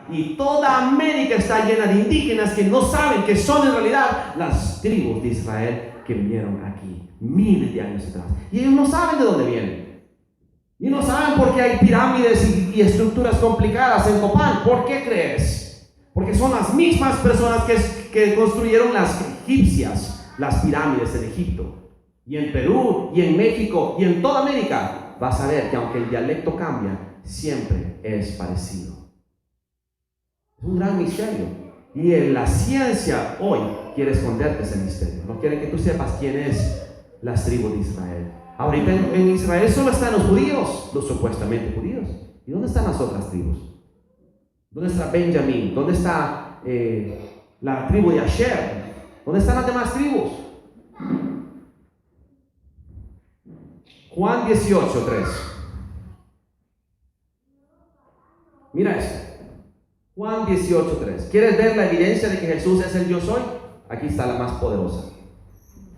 Y toda América está llena de indígenas que no saben que son en realidad las tribus de Israel que vinieron aquí miles de años atrás. Y ellos no saben de dónde vienen. Y no saben por qué hay pirámides y estructuras complicadas en Copán. ¿Por qué crees? Porque son las mismas personas que construyeron las egipcias, las pirámides en Egipto. Y en Perú, y en México, y en toda América, vas a ver que aunque el dialecto cambia, siempre es parecido. Es un gran misterio. Y en la ciencia hoy quiere esconderte ese misterio. No quiere que tú sepas quién es las tribus de Israel. Ahorita en Israel solo están los judíos, los supuestamente judíos. ¿Y dónde están las otras tribus? ¿Dónde está Benjamín? ¿Dónde está la tribu de Asher? ¿Dónde están las demás tribus? Juan 18:3. Mira esto. Juan 18:3. ¿Quieres ver la evidencia de que Jesús es el yo soy? Aquí está la más poderosa.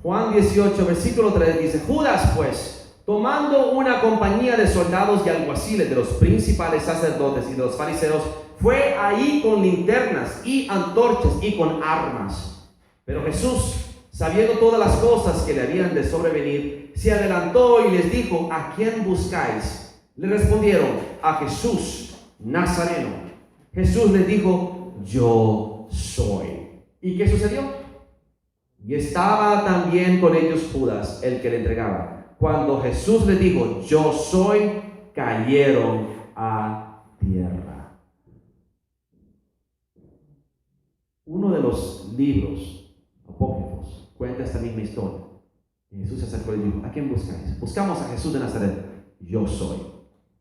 Juan 18, versículo 3 dice: Judas, pues, tomando una compañía de soldados y alguaciles de los principales sacerdotes y de los fariseos, fue ahí con linternas y antorchas y con armas. Pero Jesús, sabiendo todas las cosas que le habían de sobrevenir, se adelantó y les dijo: ¿A quién buscáis? Le respondieron: a Jesús Nazareno. Jesús les dijo: yo soy. ¿Y qué sucedió? Y estaba también con ellos Judas, el que le entregaba. Cuando Jesús les dijo: yo soy, cayeron a tierra. Uno de los libros apócrifos cuenta esta misma historia. Y Jesús se acercó y dijo: ¿a quién buscáis? Buscamos a Jesús de Nazaret. Yo soy.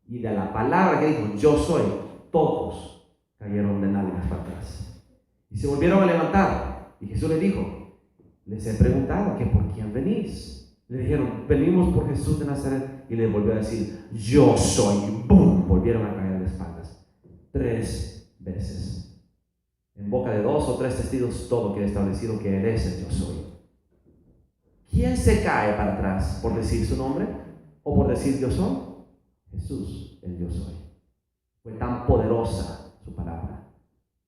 Y de la palabra que dijo yo soy, todos cayeron de nalgas para atrás. Y se volvieron a levantar. Y Jesús les dijo: les he preguntado que por quién venís. Le dijeron: venimos por Jesús de Nazaret. Y les volvió a decir: yo soy. Y ¡bum! Volvieron a caer de espaldas 3 veces. En boca de 2 o 3 testigos todo queda establecido que Él es el yo soy. ¿Quién se cae para atrás por decir su nombre o por decir yo soy? Jesús, el yo soy. Fue tan poderosa su palabra.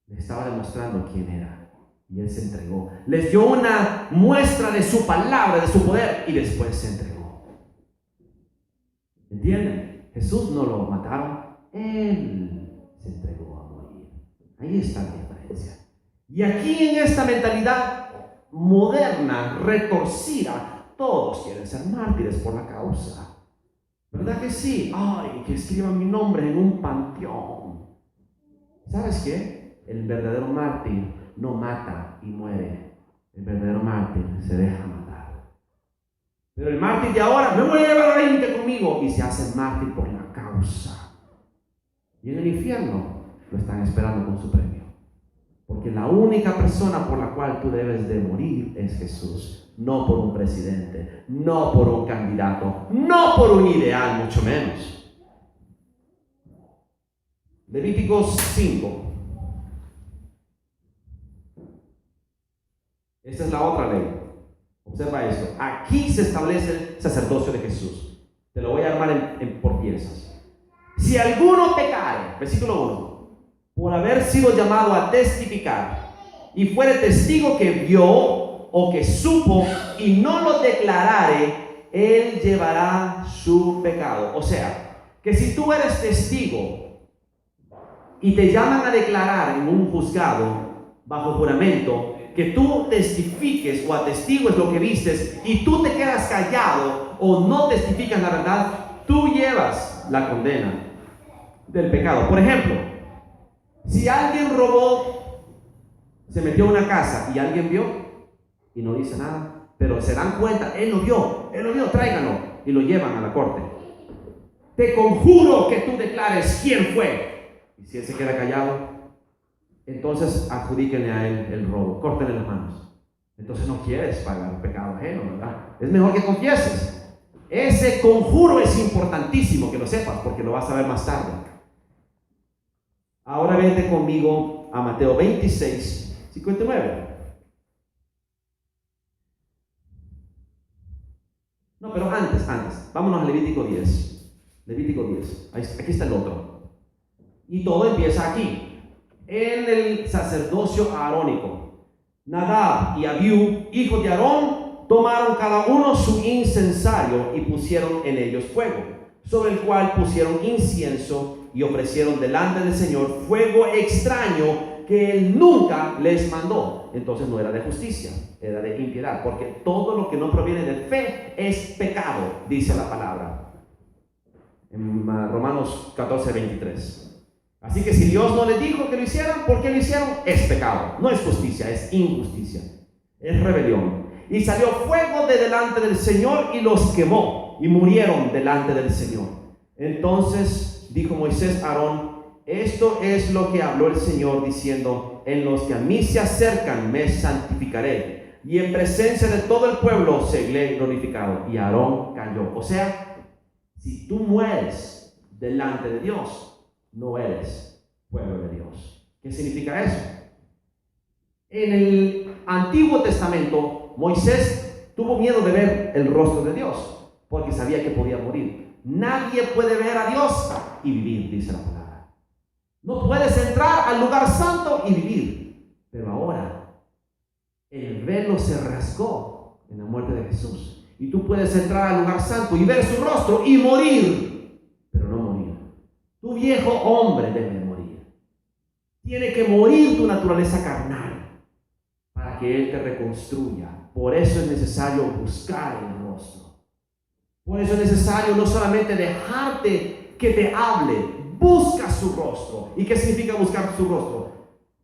Le estaba demostrando quién era. Y Él se entregó. Les dio una muestra de su palabra, de su poder, y después se entregó. ¿Entienden? Jesús no lo mataron. Él se entregó a morir. Ahí está la diferencia. Y aquí en esta mentalidad moderna, retorcida, todos quieren ser mártires por la causa. ¿Verdad que sí? Ay, que escriban mi nombre en un panteón. ¿Sabes qué? El verdadero mártir no mata y muere. El verdadero mártir se deja matar. Pero el mártir de ahora: me voy a llevar a 20 conmigo, y se hace mártir por la causa. Y en el infierno lo están esperando con su premio. Porque la única persona por la cual tú debes de morir es Jesús. No por un presidente, no por un candidato, no por un ideal, mucho menos. Levíticos 5. Esta es la otra ley. Observa esto. Aquí se establece el sacerdocio de Jesús. Te lo voy a armar por piezas. Si alguno pecare, versículo 1, por haber sido llamado a testificar, y fuere testigo que vio o que supo y no lo declarare, él llevará su pecado. O sea, que si tú eres testigo y te llaman a declarar en un juzgado bajo juramento, que tú testifiques o atestigues lo que vistes y tú te quedas callado o no testificas la verdad, tú llevas la condena del pecado. Por ejemplo, si alguien robó, se metió a una casa y alguien vio y no dice nada, pero se dan cuenta: él lo vio, tráiganlo, y lo llevan a la corte. Te conjuro que tú declares quién fue. Y si él se queda callado, entonces adjudíquenle a él el robo, córtenle las manos. Entonces no quieres pagar el pecado ajeno, ¿verdad? Es mejor que confieses. Ese conjuro es importantísimo que lo sepas, porque lo vas a ver más tarde. Ahora vete conmigo a Mateo 26, 59. No, pero antes, vámonos a Levítico 10. Levítico 10, aquí está el otro. Y todo empieza aquí. en el sacerdocio arónico. Nadab y Abiú, hijos de Aarón, tomaron cada uno su incensario y pusieron en ellos fuego, sobre el cual pusieron incienso y ofrecieron delante del Señor fuego extraño que Él nunca les mandó. Entonces no era de justicia, era de impiedad, porque todo lo que no proviene de fe es pecado, dice la palabra en Romanos 14:23. Así que si Dios no les dijo que lo hicieran, ¿por qué lo hicieron? Es pecado, no es justicia, es injusticia, es rebelión. Y salió fuego de delante del Señor y los quemó, y murieron delante del Señor. Entonces dijo Moisés a Aarón: esto es lo que habló el Señor, diciendo: en los que a mí se acercan me santificaré, y en presencia de todo el pueblo seré glorificado. Y Aarón cayó. O sea, si tú mueres delante de Dios, no eres pueblo de Dios. ¿Qué significa eso? En el Antiguo Testamento, Moisés tuvo miedo de ver el rostro de Dios, porque sabía que podía morir. Nadie puede ver a Dios y vivir, dice la palabra. No puedes entrar al lugar santo y vivir. Pero ahora, el velo se rasgó en la muerte de Jesús. Y tú puedes entrar al lugar santo y ver su rostro y morir, pero no morir. Tu viejo hombre debe morir. Tiene que morir tu naturaleza carnal para que Él te reconstruya. Por eso es necesario buscar el rostro. Por eso es necesario no solamente dejarte que te hable, busca su rostro. ¿Y qué significa buscar su rostro?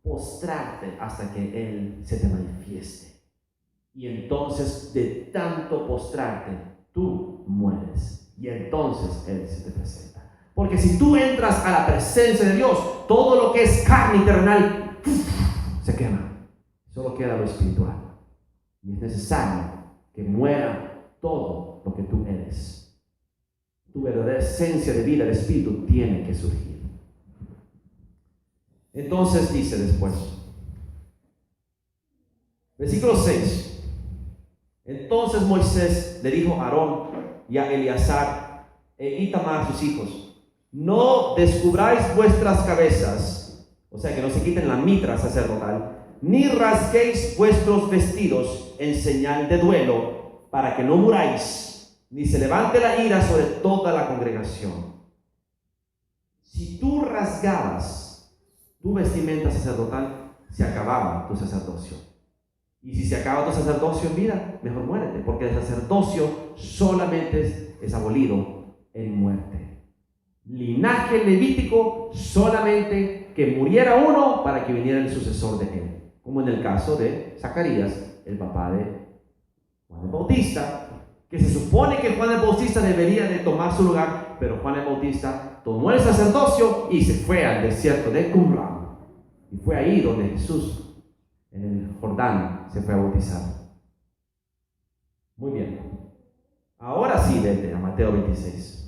Postrarte hasta que Él se te manifieste. Y entonces, de tanto postrarte, tú mueres. Y entonces Él se te presenta. Porque si tú entras a la presencia de Dios, todo lo que es carne y terrenal se quema. Solo queda lo espiritual. Y es necesario que muera todo lo que tú eres. Tu verdadera esencia de vida, de espíritu, tiene que surgir. Entonces dice después, versículo 6. Entonces Moisés le dijo a Aarón y a Eleazar e Itamar, sus hijos: no descubráis vuestras cabezas, o sea, que no se quiten la mitra sacerdotal, ni rasguéis vuestros vestidos en señal de duelo, para que no muráis, ni se levante la ira sobre toda la congregación. Si tú rasgabas tu vestimenta sacerdotal, se acababa tu sacerdocio. Y si se acaba tu sacerdocio, mira, mejor muérete, porque el sacerdocio solamente es abolido en muerte. Linaje levítico, solamente que muriera uno para que viniera el sucesor de él, como en el caso de Zacarías, el papá de Juan el Bautista, que se supone que Juan el Bautista debería de tomar su lugar, pero Juan el Bautista tomó el sacerdocio y se fue al desierto de Qumran, y fue ahí donde Jesús, en el Jordán, se fue a bautizar. Muy bien, ahora sí vete a Mateo 26.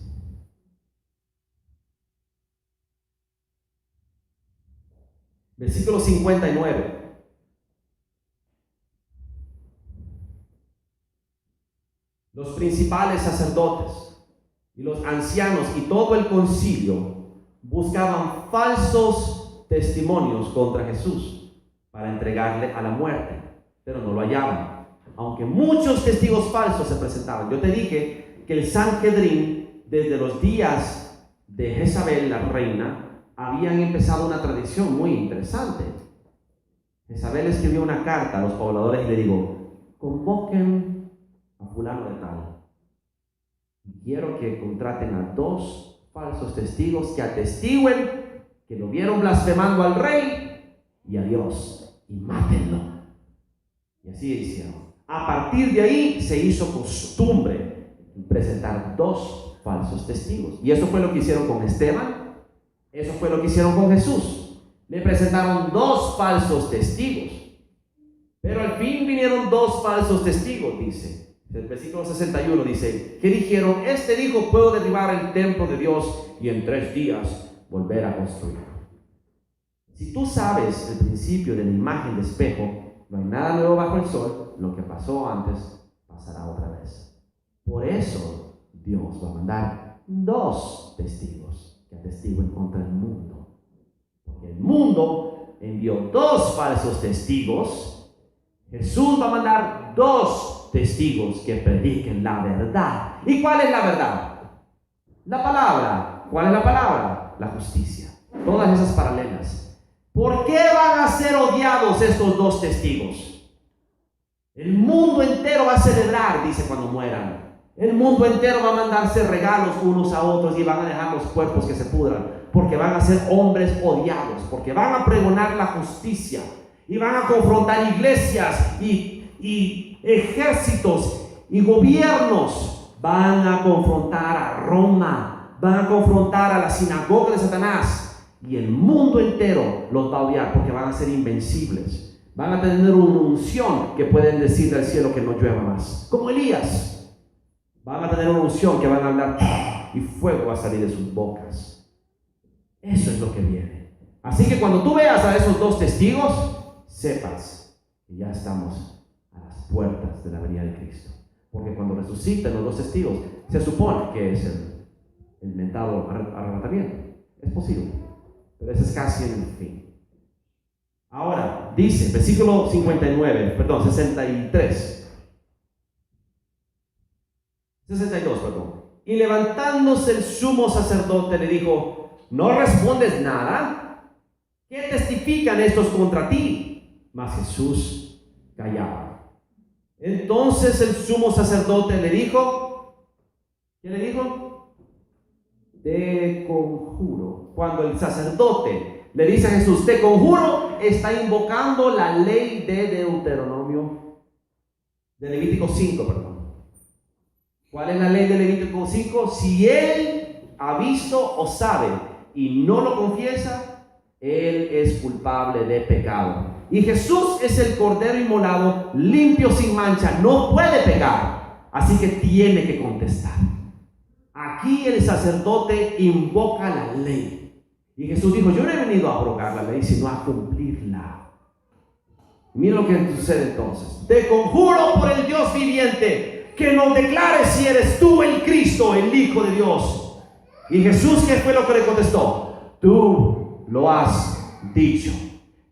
Versículo 59. Los principales sacerdotes y los ancianos y todo el concilio buscaban falsos testimonios contra Jesús para entregarle a la muerte, pero no lo hallaban, aunque muchos testigos falsos se presentaban. Yo te dije que el Sanhedrin, desde los días de Jezabel, la reina, habían empezado una tradición muy interesante. Jezabel escribió una carta a los pobladores y le digo: convoquen a fulano de tal. Quiero que contraten a 2 falsos testigos que atestiguen que lo vieron blasfemando al rey y a Dios, y mátenlo. Y así hicieron. A partir de ahí se hizo costumbre presentar 2 falsos testigos. Y eso fue lo que hicieron con Esteban. Eso fue lo que hicieron con Jesús. Le presentaron 2 falsos testigos. Pero al fin vinieron 2 falsos testigos, dice. El versículo 61 dice, que dijeron: este dijo, puedo derribar el templo de Dios y en 3 días volver a construirlo. Si tú sabes el principio de la imagen de espejo, no hay nada nuevo bajo el sol. Lo que pasó antes pasará otra vez. Por eso Dios va a mandar 2 testigos que atestiguen contra el mundo, porque el mundo envió 2 falsos testigos, Jesús va a mandar 2 testigos que prediquen la verdad. ¿Y cuál es la verdad? La palabra. ¿Cuál es la palabra? La justicia. Todas esas paralelas. ¿Por qué van a ser odiados estos 2 testigos? El mundo entero va a celebrar, dice, cuando mueran. El mundo entero va a mandarse regalos unos a otros y van a dejar los cuerpos que se pudran, porque van a ser hombres odiados, porque van a pregonar la justicia y van a confrontar iglesias y ejércitos y gobiernos. Van a confrontar a Roma, van a confrontar a la sinagoga de Satanás, y el mundo entero los va a odiar porque van a ser invencibles. Van a tener una unción que pueden decir del cielo que no llueva más, como Elías. Van a tener una unción que van a hablar y fuego va a salir de sus bocas. Eso es lo que viene. Así que cuando tú veas a esos 2 testigos, sepas que ya estamos a las puertas de la venida de Cristo. Porque cuando resucitan los 2 testigos, se supone que es el mentado arrebatamiento. Es posible, pero ese es casi en el fin. Ahora, dice, versículo 63. 62, perdón. Y levantándose el sumo sacerdote le dijo: ¿no respondes nada? ¿Qué testifican estos contra ti? Mas Jesús callaba. Entonces el sumo sacerdote le dijo, ¿qué le dijo? Te conjuro. Cuando el sacerdote le dice a Jesús, te conjuro, está invocando la ley de Deuteronomio, de Levítico 5, perdón. ¿Cuál es la ley de Levítico 5? Si él ha visto o sabe y no lo confiesa, él es culpable de pecado. Y Jesús es el cordero inmolado, limpio, sin mancha, no puede pecar, así que tiene que contestar. Aquí el sacerdote invoca la ley. Y Jesús dijo, yo no he venido a abrogar la ley, sino a cumplirla. Mira lo que sucede entonces. Te conjuro por el Dios viviente, que nos declares si eres tú el Cristo, el Hijo de Dios. Y Jesús, ¿qué fue lo que le contestó? Tú lo has dicho.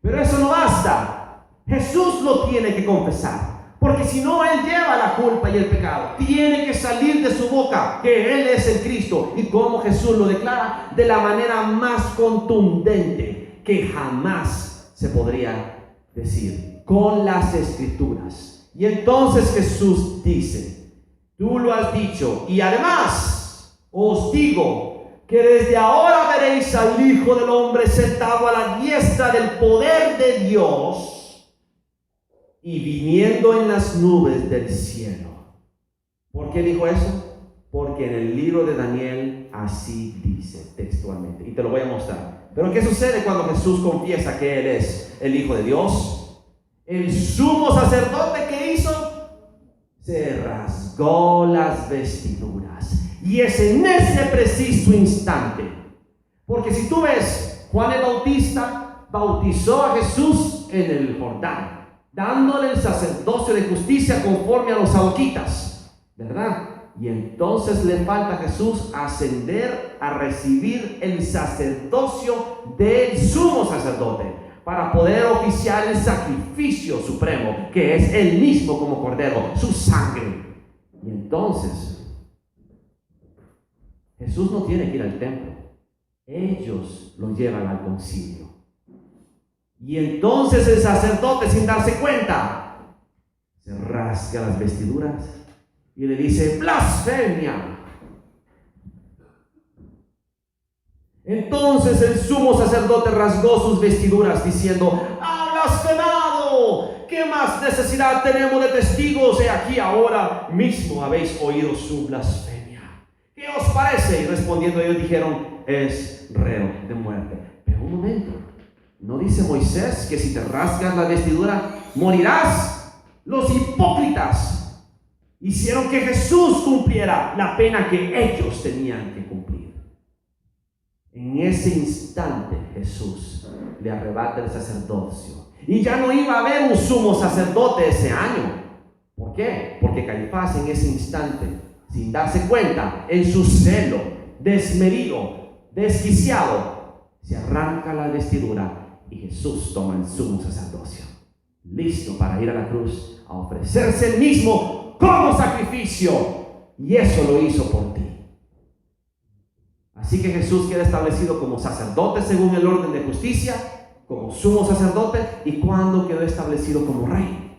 Pero eso no basta. Jesús lo tiene que confesar, porque si no, él lleva la culpa y el pecado. Tiene que salir de su boca que él es el Cristo. Y como Jesús lo declara, de la manera más contundente que jamás se podría decir, con las Escrituras. Y entonces Jesús dice, tú lo has dicho, y además os digo que desde ahora veréis al Hijo del Hombre sentado a la diestra del poder de Dios y viniendo en las nubes del cielo. ¿Por qué dijo eso? Porque en el libro de Daniel así dice textualmente, y te lo voy a mostrar. Pero ¿qué sucede cuando Jesús confiesa que Él es el Hijo de Dios? El sumo sacerdote, ¿qué hizo? Se rasgó las vestiduras. Y es en ese preciso instante. Porque si tú ves, Juan el Bautista bautizó a Jesús en el Jordán, dándole el sacerdocio de justicia conforme a los sadoquitas, ¿verdad? Y entonces le falta a Jesús ascender a recibir el sacerdocio del sumo sacerdote, para poder oficiar el sacrificio supremo, que es Él mismo como cordero, su sangre. Y entonces, Jesús no tiene que ir al templo. Ellos lo llevan al concilio. Y entonces el sacerdote, sin darse cuenta, se rasga las vestiduras y le dice, blasfemia. Entonces el sumo sacerdote rasgó sus vestiduras diciendo, ¡ha blasfemado! ¿Qué más necesidad tenemos de testigos? He aquí ahora mismo habéis oído su blasfemia. ¿Qué os parece? Y respondiendo ellos dijeron, es reo de muerte. Pero un momento, ¿no dice Moisés que si te rasgas la vestidura morirás? Los hipócritas hicieron que Jesús cumpliera la pena que ellos tenían que cumplir. En ese instante Jesús le arrebata el sacerdocio. Y ya no iba a haber un sumo sacerdote ese año. ¿Por qué? Porque Caifás en ese instante, sin darse cuenta, en su celo, desmedido, desquiciado, se arranca la vestidura y Jesús toma el sumo sacerdocio, listo para ir a la cruz a ofrecerse él mismo como sacrificio, y eso lo hizo por ti. Así que Jesús queda establecido como sacerdote según el orden de justicia, como sumo sacerdote, y cuando quedó establecido como rey.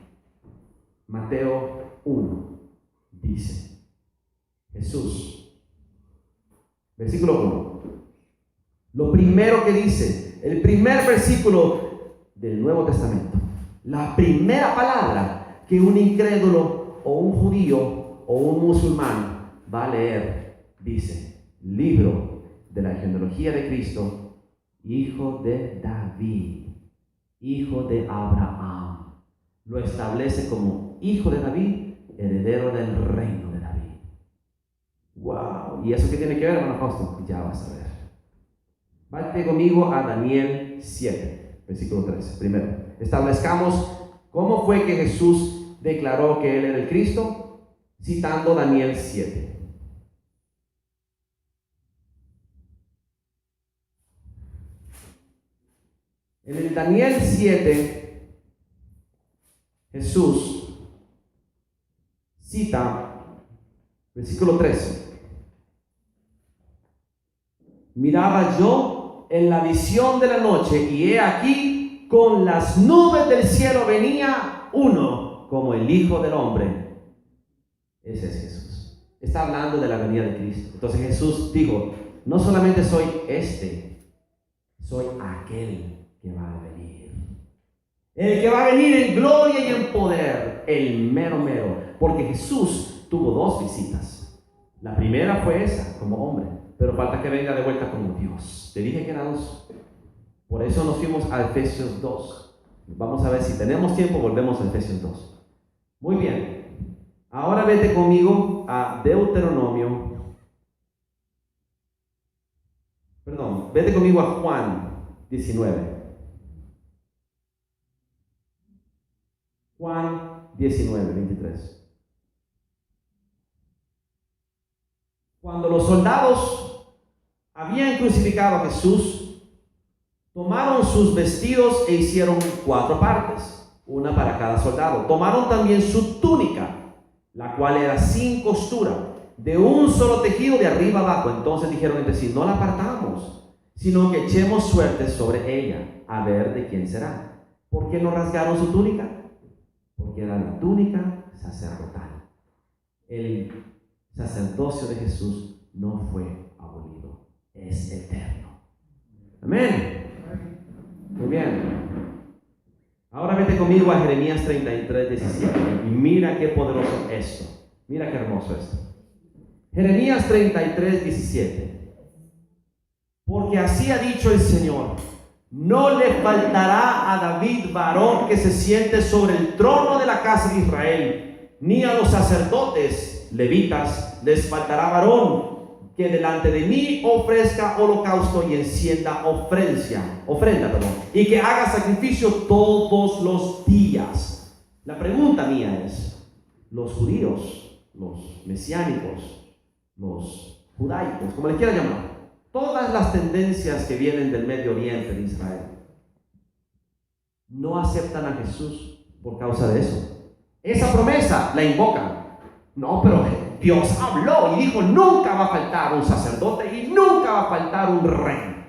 Mateo 1 dice, Jesús, versículo 1, lo primero que dice, el primer versículo del Nuevo Testamento, la primera palabra que un incrédulo o un judío o un musulmán va a leer, dice, libro de la genealogía de Cristo, hijo de David, hijo de Abraham. Lo establece como hijo de David, heredero del reino de David. ¡Wow! ¿Y eso qué tiene que ver, hermano Fausto? Ya vas a ver. Vete conmigo a Daniel 7, versículo 13. Primero, establezcamos cómo fue que Jesús declaró que Él era el Cristo, citando Daniel 7. En el Daniel 7, Jesús cita, versículo 13. Miraba yo en la visión de la noche, y he aquí, con las nubes del cielo venía uno como el Hijo del Hombre. Ese es Jesús. Está hablando de la venida de Cristo. Entonces Jesús dijo, no solamente soy soy aquel que va a venir. El que va a venir en gloria y en poder, el mero mero. Porque Jesús tuvo dos visitas. La primera fue esa, como hombre, pero falta que venga de vuelta como Dios. Te dije que era dos. Por eso nos fuimos a Efesios 2. Vamos a ver si tenemos tiempo, volvemos a Efesios 2. Muy bien. Ahora vete conmigo a vete conmigo a Juan 19. Juan 19, 23. Cuando los soldados habían crucificado a Jesús, tomaron sus vestidos e hicieron 4 partes, una para cada soldado. Tomaron también su túnica, la cual era sin costura, de un solo tejido de arriba abajo. Entonces dijeron entre sí, no la partamos, sino que echemos suerte sobre ella, a ver de quién será. ¿Por qué no rasgaron su túnica? Porque era la túnica sacerdotal. El sacerdocio de Jesús no fue abolido, es eterno. Amén. Muy bien. Ahora vete conmigo a Jeremías 33, 17. Y mira qué poderoso esto. Mira qué hermoso esto. Jeremías 33, 17. Porque así ha dicho el Señor: no le faltará a David varón que se siente sobre el trono de la casa de Israel, ni a los sacerdotes levitas les faltará varón que delante de mí ofrezca holocausto y encienda ofrenda, y que haga sacrificio todos los días. La pregunta mía es, los judíos, los mesiánicos, los judaicos, como les quiera llamar, todas las tendencias que vienen del Medio Oriente de Israel, no aceptan a Jesús por causa de eso. Esa promesa la invocan. No, pero Dios habló y dijo, nunca va a faltar un sacerdote y nunca va a faltar un rey.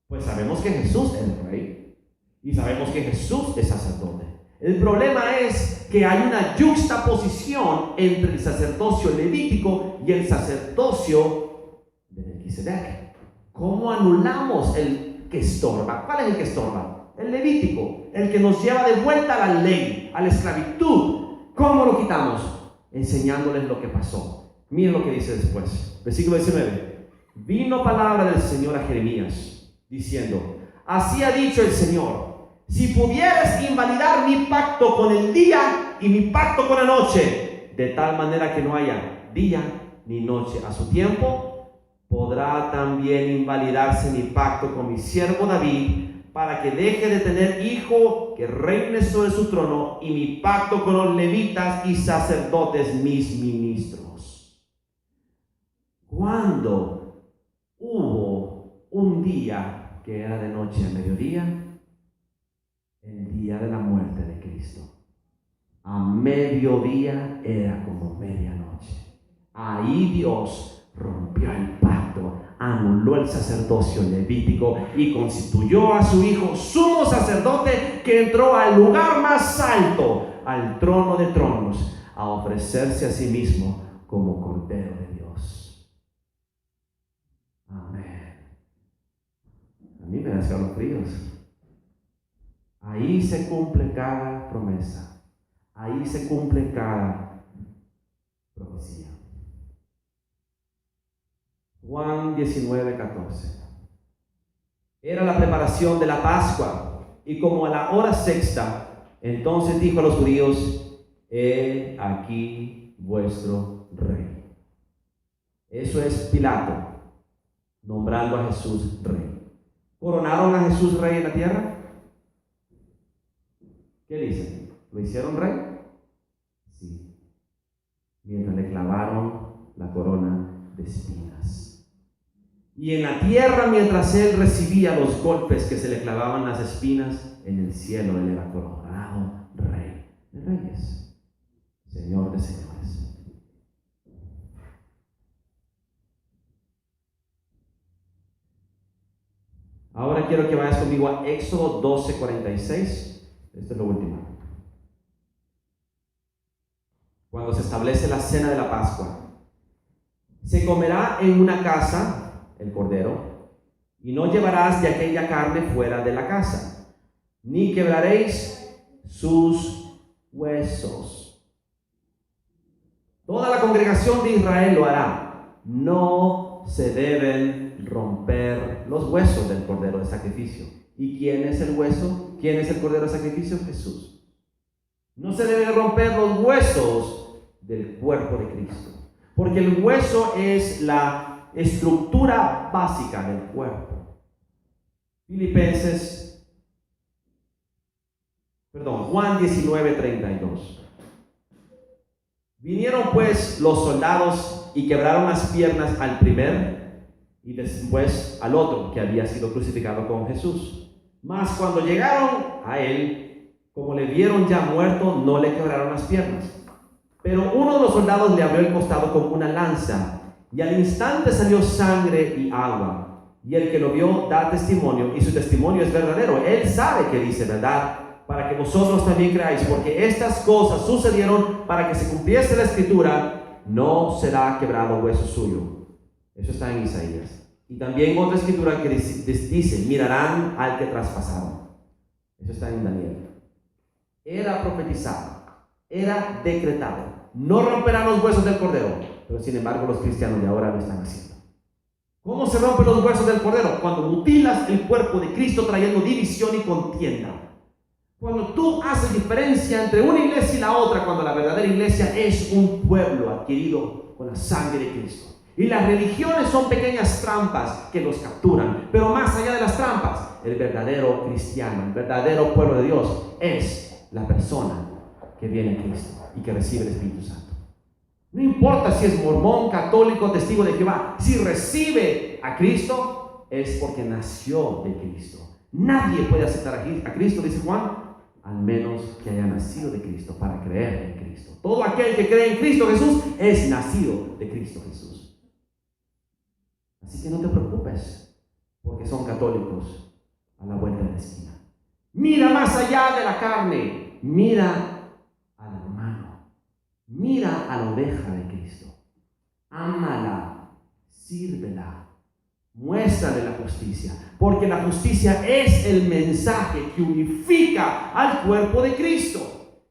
Pues sabemos que Jesús es el rey y sabemos que Jesús es sacerdote. El problema es que hay una yuxtaposición entre el sacerdocio levítico y el sacerdocio de Melquisedec. ¿Cómo anulamos el que estorba? ¿Cuál es el que estorba? El levítico, el que nos lleva de vuelta a la ley, a la esclavitud. ¿Cómo lo quitamos? Enseñándoles lo que pasó. Miren lo que dice después, versículo 19. Vino palabra del Señor a Jeremías diciendo: así ha dicho el Señor, si pudieres invalidar mi pacto con el día y mi pacto con la noche, de tal manera que no haya día ni noche a su tiempo, podrá también invalidarse mi pacto con mi siervo David, para que deje de tener hijo que reine sobre su trono, y mi pacto con los levitas y sacerdotes mis ministros. Cuando hubo un día que era de noche a mediodía, mediodía era como medianoche. Ahí Dios rompió el pacto, anuló el sacerdocio levítico y constituyó a su hijo sumo sacerdote, que entró al lugar más alto, al trono de tronos, a ofrecerse a sí mismo como Cordero de Dios. Amén. A mí me dan escalofríos. Ahí se cumple cada promesa. Ahí se cumple cada profecía. Juan 19:14. Era la preparación de la Pascua, y como a la hora sexta, entonces dijo a los judíos: he aquí vuestro rey. Eso es Pilato, nombrando a Jesús rey. ¿Coronaron a Jesús rey en la tierra? ¿Qué dicen? ¿Lo hicieron rey? Sí. Mientras le clavaron la corona de espinas. Y en la tierra, mientras él recibía los golpes que se le clavaban las espinas, en el cielo él era coronado rey de reyes, Señor de señores. Ahora quiero que vayas conmigo a Éxodo 12:46. Esto es lo último. Cuando se establece la cena de la Pascua, se comerá en una casa el cordero, y no llevarás de aquella carne fuera de la casa, ni quebraréis sus huesos. Toda la congregación de Israel lo hará. No se deben romper los huesos del cordero de sacrificio. ¿Y quién es el hueso? ¿Quién es el cordero de sacrificio? Jesús. No se deben romper los huesos del cuerpo de Cristo, porque el hueso es la estructura básica del cuerpo. Juan 19:32. Vinieron pues los soldados y quebraron las piernas al primer y después al otro que había sido crucificado con Jesús. Mas cuando llegaron a él, como le vieron ya muerto, no le quebraron las piernas. Pero uno de los soldados le abrió el costado con una lanza, y al instante salió sangre y agua. Y el que lo vio da testimonio, y su testimonio es verdadero. Él sabe que dice verdad, para que vosotros también creáis, porque estas cosas sucedieron para que se cumpliese la escritura: no será quebrado hueso suyo. Eso está en Isaías. Y también otra escritura que dice: mirarán al que traspasaron. Eso está en Daniel. Era profetizado, era decretado: no romperán los huesos del cordero. Pero sin embargo los cristianos de ahora lo están haciendo. ¿Cómo se rompen los huesos del cordero? Cuando mutilas el cuerpo de Cristo, trayendo división y contienda. Cuando tú haces diferencia entre una iglesia y la otra, cuando la verdadera iglesia es un pueblo adquirido con la sangre de Cristo. Y las religiones son pequeñas trampas que los capturan. Pero más allá de las trampas, el verdadero cristiano, el verdadero pueblo de Dios, es la persona que viene en Cristo y que recibe el Espíritu Santo. No importa si es mormón, católico, testigo de Jehová, si recibe a Cristo, es porque nació de Cristo. Nadie puede aceptar a Cristo, dice Juan, al menos que haya nacido de Cristo, para creer en Cristo. Todo aquel que cree en Cristo Jesús es nacido de Cristo Jesús. Así que no te preocupes porque son católicos a la vuelta de la esquina. Mira más allá de la carne, mira al hermano. Mira a la oveja de Cristo, ámala, sírvela, muéstrale la justicia, porque la justicia es el mensaje que unifica al cuerpo de Cristo.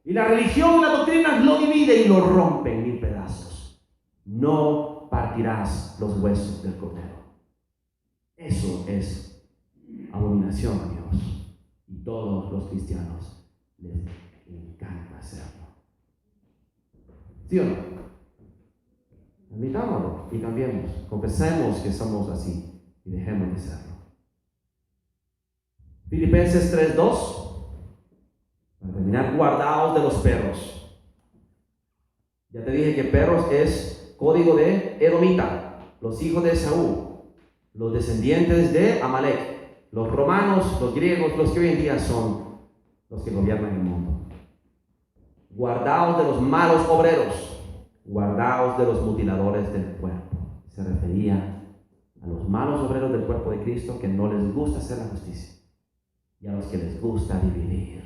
Y la religión y la doctrina lo divide y lo rompe en 1000 pedazos. No partirás los huesos del cordero. Eso es abominación a Dios, y todos los cristianos les encanta hacerlo. ¿Sí o no? Admitámoslo y cambiemos. Confesemos que somos así y dejemos de serlo. Filipenses 3:2. Para terminar, guardaos de los perros. Ya te dije que perros es código de Edomita, los hijos de Esaú, los descendientes de Amalek, los romanos, los griegos, los que hoy en día son los que gobiernan el mundo. Guardaos de los malos obreros, guardaos de los mutiladores del cuerpo. Se refería a los malos obreros del cuerpo de Cristo que no les gusta hacer la justicia y a los que les gusta dividir.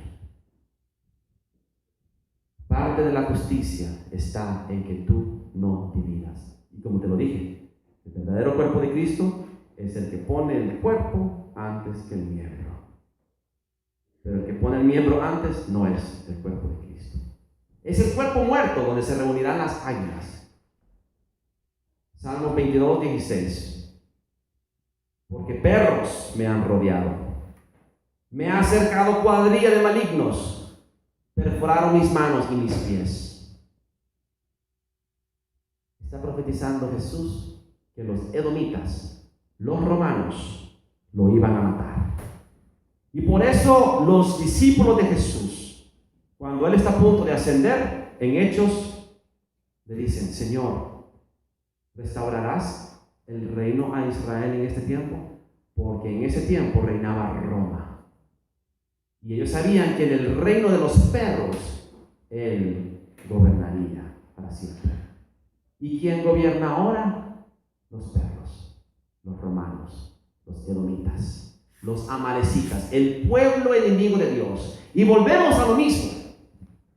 Parte de la justicia está en que tú no dividas. Y como te lo dije, el verdadero cuerpo de Cristo es el que pone el cuerpo antes que el miembro. Pero el que pone el miembro antes no es el cuerpo de Cristo. Es el cuerpo muerto donde se reunirán las águilas. Salmos 22, 16. Porque perros me han rodeado. Me ha acercado cuadrilla de malignos. Perforaron mis manos y mis pies. Está profetizando Jesús que los edomitas, los romanos, lo iban a matar. Y por eso los discípulos de Jesús, cuando Él está a punto de ascender, en Hechos, le dicen: Señor, ¿restaurarás el reino a Israel en este tiempo? Porque en ese tiempo reinaba Roma. Y ellos sabían que en el reino de los perros, Él gobernaría para siempre. ¿Y quién gobierna ahora? Los perros, los romanos, los edomitas, los amalecitas, el pueblo enemigo de Dios. Y volvemos a lo mismo.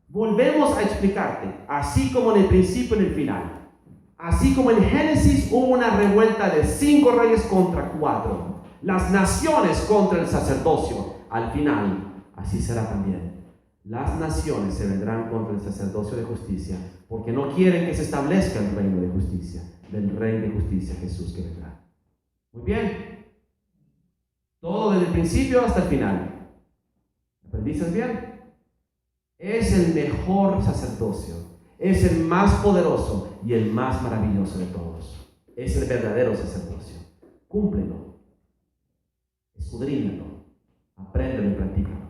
Volvemos a explicarte, así como en el principio y en el final. Así como en Génesis hubo una revuelta de 5 reyes contra 4, las naciones contra el sacerdocio, al final, así será también. Las naciones se vendrán contra el sacerdocio de justicia, porque no quieren que se establezca el reino de justicia, del rey de justicia, Jesús, que vendrá. Muy bien. Todo desde el principio hasta el final. ¿Aprendiste bien? Es el mejor sacerdocio, es el más poderoso y el más maravilloso de todos. Es el verdadero sacerdocio. Cúmplelo, escudriñalo, apréndelo y practícalo.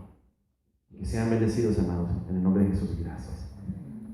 Que sean bendecidos, hermanos, en el nombre de Jesús. Gracias.